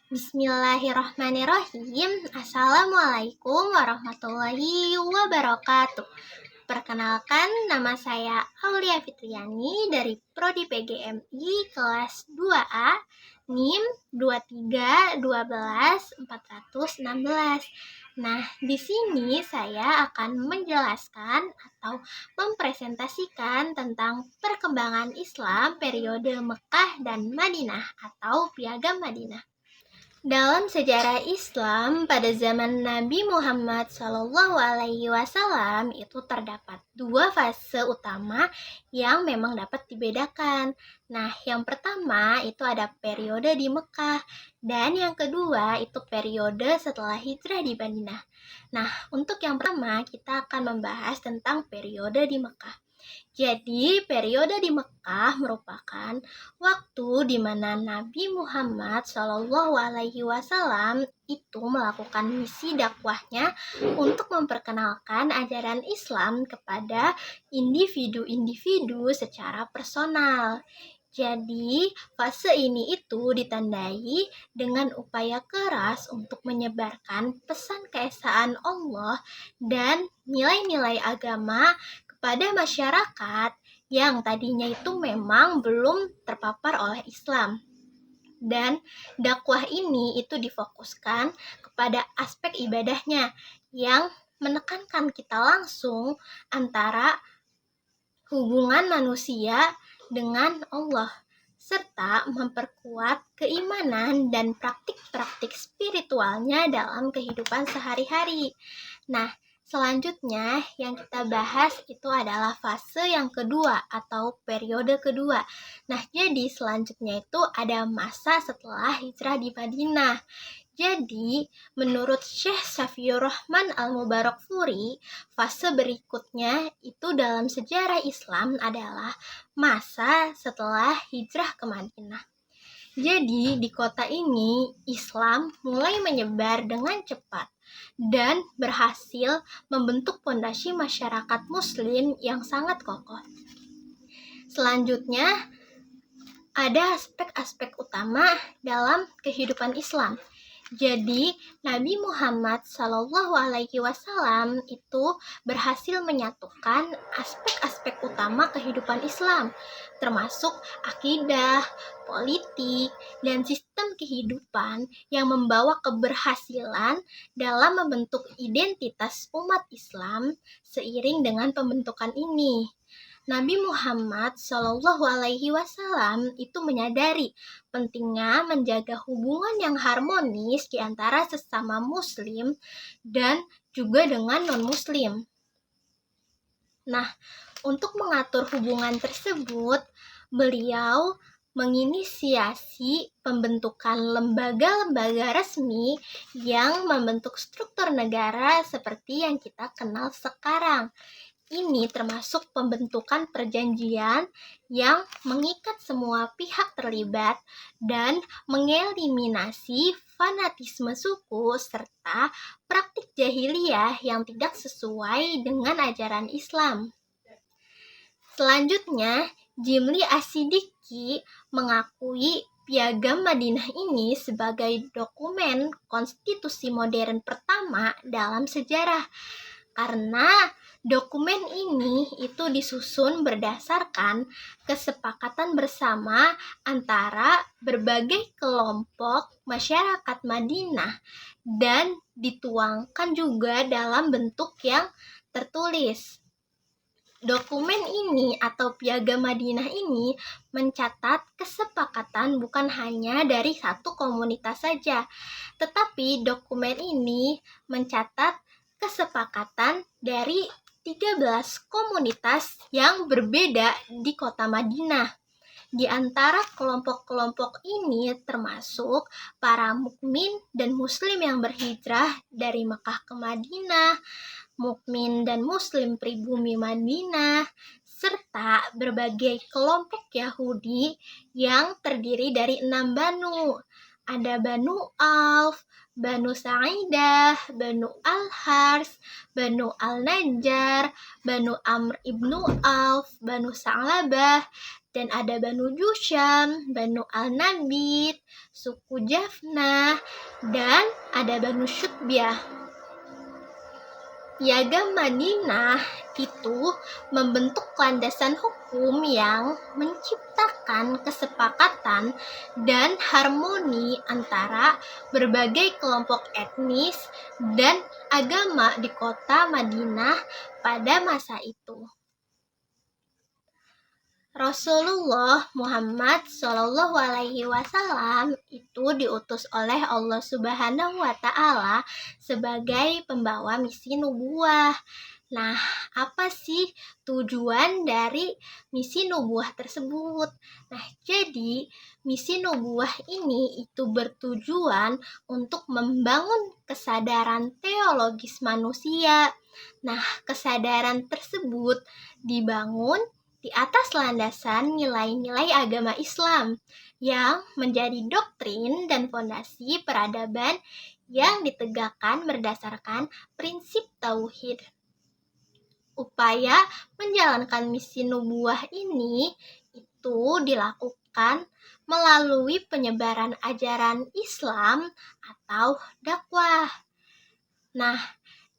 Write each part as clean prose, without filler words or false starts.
Bismillahirrahmanirrahim. Assalamualaikum warahmatullahi wabarakatuh. Perkenalkan, nama saya Aulia Fitriani dari Prodi PGMI kelas 2A, NIM 2312416. Nah, di sini saya akan menjelaskan atau mempresentasikan tentang perkembangan Islam periode Mekah dan Madinah atau Piagam Madinah. Dalam sejarah Islam pada zaman Nabi Muhammad SAW itu terdapat dua fase utama yang memang dapat dibedakan. Nah, yang pertama itu ada periode di Mekah dan yang kedua itu periode setelah hijrah di Madinah. Nah, untuk yang pertama kita akan membahas tentang periode di Mekah. Jadi, periode di Mekah merupakan waktu di mana Nabi Muhammad SAW itu melakukan misi dakwahnya untuk memperkenalkan ajaran Islam kepada individu-individu secara personal. Jadi, fase ini itu ditandai dengan upaya keras untuk menyebarkan pesan keesaan Allah dan nilai-nilai agama pada masyarakat yang tadinya itu memang belum terpapar oleh Islam. Dan dakwah ini itu difokuskan kepada aspek ibadahnya yang menekankan kita langsung antara hubungan manusia dengan Allah serta memperkuat keimanan dan praktik-praktik spiritualnya dalam kehidupan sehari-hari. Nah, selanjutnya yang kita bahas itu adalah fase yang kedua atau periode kedua. Nah, jadi selanjutnya itu ada masa setelah hijrah di Madinah. Jadi, menurut Syekh Safiur Rahman Al-Mubarakfuri, fase berikutnya itu dalam sejarah Islam adalah masa setelah hijrah ke Madinah. Jadi, di kota ini Islam mulai menyebar dengan cepat dan berhasil membentuk fondasi masyarakat muslim yang sangat kokoh. Selanjutnya, ada aspek-aspek utama dalam kehidupan Islam. Jadi, Nabi Muhammad SAW itu berhasil menyatukan aspek-aspek utama kehidupan Islam, termasuk akidah, politik, dan sistem kehidupan yang membawa keberhasilan dalam membentuk identitas umat Islam seiring dengan pembentukan ini. Nabi Muhammad SAW itu menyadari pentingnya menjaga hubungan yang harmonis di antara sesama muslim dan juga dengan non-muslim. Nah, untuk mengatur hubungan tersebut, beliau menginisiasi pembentukan lembaga-lembaga resmi yang membentuk struktur negara seperti yang kita kenal sekarang. Ini termasuk pembentukan perjanjian yang mengikat semua pihak terlibat dan mengeliminasi fanatisme suku serta praktik jahiliyah yang tidak sesuai dengan ajaran Islam. Selanjutnya, Jimli As-Siddiqi mengakui Piagam Madinah ini sebagai dokumen konstitusi modern pertama dalam sejarah. Karena dokumen ini itu disusun berdasarkan kesepakatan bersama antara berbagai kelompok masyarakat Madinah dan dituangkan juga dalam bentuk yang tertulis. Dokumen ini atau Piagam Madinah ini mencatat kesepakatan bukan hanya dari satu komunitas saja, tetapi dokumen ini mencatat kesepakatan dari 13 komunitas yang berbeda di kota Madinah. Di antara kelompok-kelompok ini termasuk para mukmin dan muslim yang berhijrah dari Mekah ke Madinah, mukmin dan muslim pribumi Madinah, serta berbagai kelompok Yahudi yang terdiri dari 6 banu. Ada Banu Auf, Banu Sa'idah, Banu Al-Hars, Banu Al-Najjar, Banu Amr ibnu Auf, Banu Sa'labah, dan ada Banu Jusham, Banu Al-Nabit, suku Jafnah, dan ada Banu Syutbiyah. Piagam Madinah itu membentuk landasan hukum yang menciptakan kesepakatan dan harmoni antara berbagai kelompok etnis dan agama di kota Madinah pada masa itu. Rasulullah Muhammad SAW itu diutus oleh Allah Subhanahu wa Ta'ala sebagai pembawa misi nubuwah. Nah, apa sih tujuan dari misi nubuwah tersebut? Nah, jadi misi nubuwah ini itu bertujuan untuk membangun kesadaran teologis manusia. Nah, kesadaran tersebut dibangun di atas landasan nilai-nilai agama Islam yang menjadi doktrin dan fondasi peradaban yang ditegakkan berdasarkan prinsip tauhid. Upaya menjalankan misi nubuwah ini itu dilakukan melalui penyebaran ajaran Islam atau dakwah. Nah,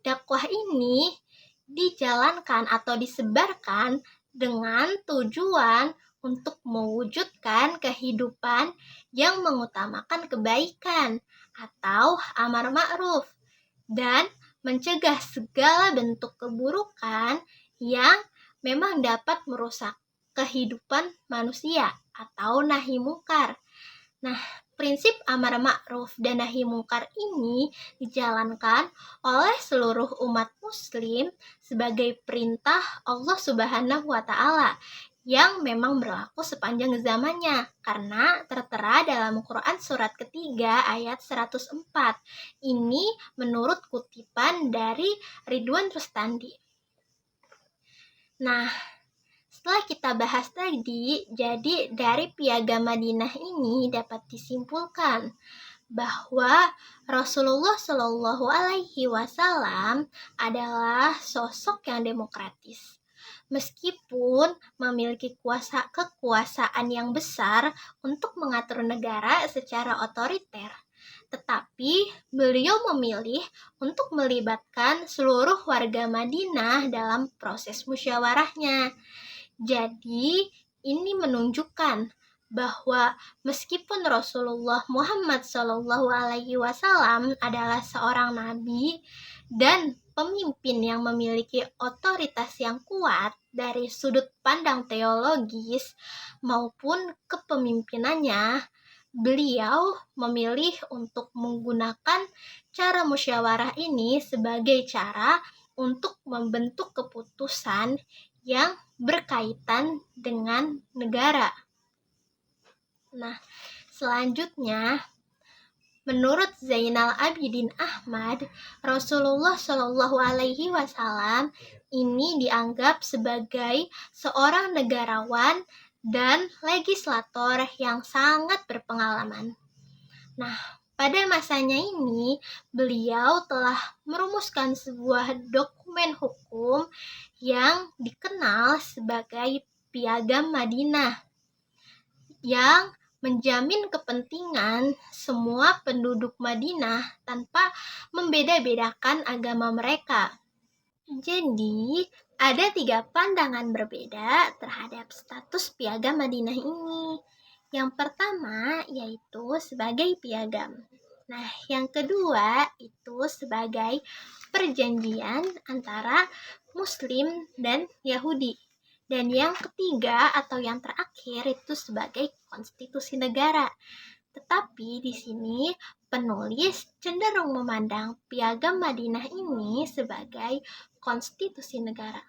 dakwah ini dijalankan atau disebarkan dengan tujuan untuk mewujudkan kehidupan yang mengutamakan kebaikan atau amar ma'ruf dan mencegah segala bentuk keburukan yang memang dapat merusak kehidupan manusia atau nahi mungkar. Nah, prinsip amar ma'ruf dan nahi mungkar ini dijalankan oleh seluruh umat muslim sebagai perintah Allah Subhanahu wa Ta'ala yang memang berlaku sepanjang zamannya karena tertera dalam Quran surat ketiga ayat 104. Ini menurut kutipan dari Ridwan Rustandi. Nah, setelah kita bahas tadi, jadi dari Piagam Madinah ini dapat disimpulkan bahwa Rasulullah Shallallahu Alaihi Wasallam adalah sosok yang demokratis. Meskipun memiliki kekuasaan yang besar untuk mengatur negara secara otoriter, tetapi beliau memilih untuk melibatkan seluruh warga Madinah dalam proses musyawarahnya. Jadi, ini menunjukkan bahwa meskipun Rasulullah Muhammad SAW adalah seorang nabi dan pemimpin yang memiliki otoritas yang kuat dari sudut pandang teologis maupun kepemimpinannya, beliau memilih untuk menggunakan cara musyawarah ini sebagai cara untuk membentuk keputusan yang berkaitan dengan negara. Nah, selanjutnya, menurut Zainal Abidin Ahmad, Rasulullah Shallallahu Alaihi Wasallam ini dianggap sebagai seorang negarawan dan legislator yang sangat berpengalaman. Nah, pada masanya ini, beliau telah merumuskan sebuah dokumen hukum yang dikenal sebagai Piagam Madinah, yang menjamin kepentingan semua penduduk Madinah tanpa membeda-bedakan agama mereka. Jadi, ada 3 pandangan berbeda terhadap status Piagam Madinah ini. Yang pertama yaitu sebagai piagam. Nah, yang kedua itu sebagai perjanjian antara Muslim dan Yahudi. Dan yang ketiga atau yang terakhir itu sebagai konstitusi negara. Tetapi di sini penulis cenderung memandang Piagam Madinah ini sebagai konstitusi negara.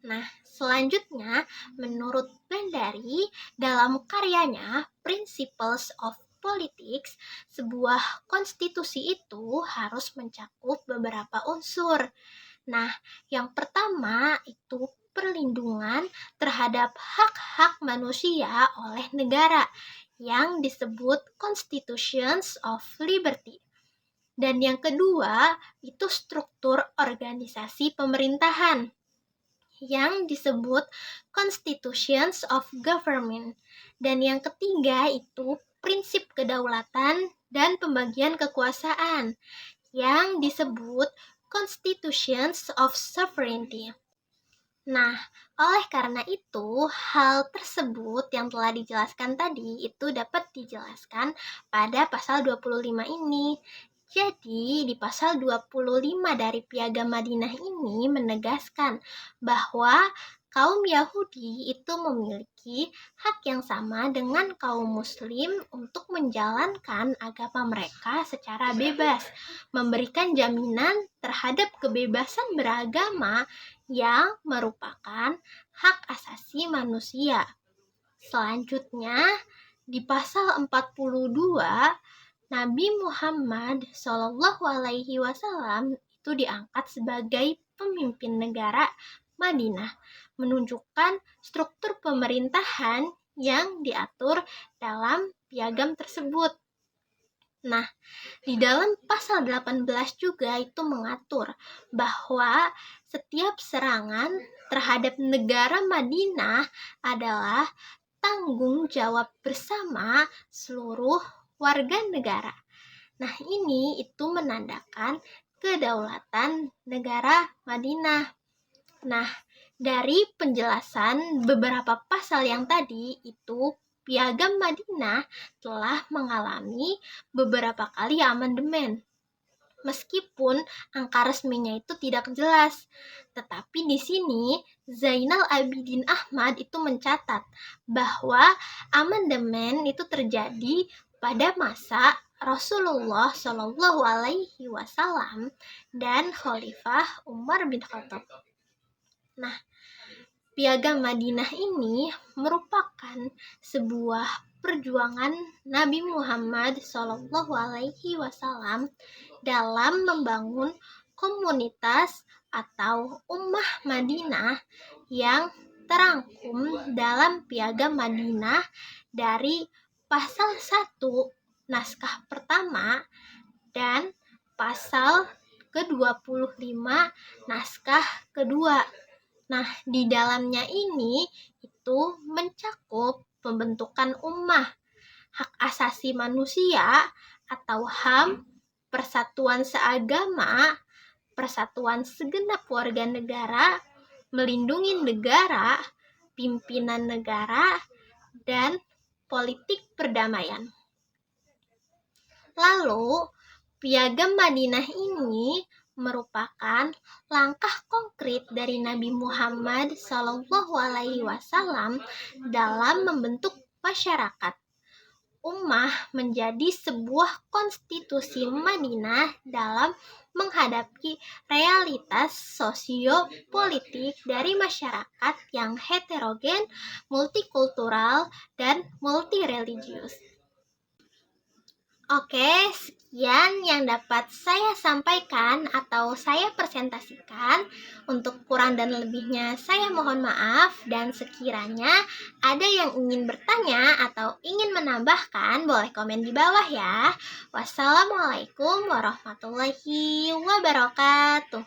Nah, selanjutnya menurut Bandari dalam karyanya Principles of Politics, sebuah konstitusi itu harus mencakup beberapa unsur. Nah, yang pertama itu perlindungan terhadap hak-hak manusia oleh negara yang disebut Constitutions of Liberty. Dan yang kedua itu struktur organisasi pemerintahan yang disebut Constitutions of Government. Dan yang ketiga itu prinsip kedaulatan dan pembagian kekuasaan yang disebut Constitutions of Sovereignty. Nah, oleh karena itu, hal tersebut yang telah dijelaskan tadi itu dapat dijelaskan pada pasal 25 ini. Jadi, di pasal 25 dari Piagam Madinah ini menegaskan bahwa kaum Yahudi itu memiliki hak yang sama dengan kaum Muslim untuk menjalankan agama mereka secara bebas, memberikan jaminan terhadap kebebasan beragama yang merupakan hak asasi manusia. Selanjutnya, di pasal 42 Nabi Muhammad SAW itu diangkat sebagai pemimpin negara Madinah, menunjukkan struktur pemerintahan yang diatur dalam piagam tersebut. Nah, di dalam pasal 18 juga itu mengatur bahwa setiap serangan terhadap negara Madinah adalah tanggung jawab bersama seluruh warga negara. Nah, ini itu menandakan kedaulatan negara Madinah. Nah, dari penjelasan beberapa pasal yang tadi itu Piagam Madinah telah mengalami beberapa kali amandemen. Meskipun angka resminya itu tidak jelas, tetapi di sini Zainal Abidin Ahmad itu mencatat bahwa amandemen itu terjadi pada masa Rasulullah Shallallahu Alaihi Wasallam dan Khalifah Umar bin Khattab. Nah, Piagam Madinah ini merupakan sebuah perjuangan Nabi Muhammad SAW dalam membangun komunitas atau ummah Madinah yang terangkum dalam Piagam Madinah dari pasal 1 naskah pertama dan pasal ke-25 naskah kedua. Nah, di dalamnya ini itu mencakup pembentukan ummah, hak asasi manusia atau HAM, persatuan seagama, persatuan segenap warga negara, melindungi negara, pimpinan negara, dan politik perdamaian. Lalu, Piagam Madinah ini merupakan langkah konkret dari Nabi Muhammad SAW dalam membentuk masyarakat ummah menjadi sebuah konstitusi Madinah dalam menghadapi realitas sosio-politik dari masyarakat yang heterogen, multikultural, dan multireligius. Oke, sekian yang dapat saya sampaikan atau saya presentasikan. Untuk kurang dan lebihnya saya mohon maaf, dan sekiranya ada yang ingin bertanya atau ingin menambahkan boleh komen di bawah ya. Wassalamualaikum warahmatullahi wabarakatuh.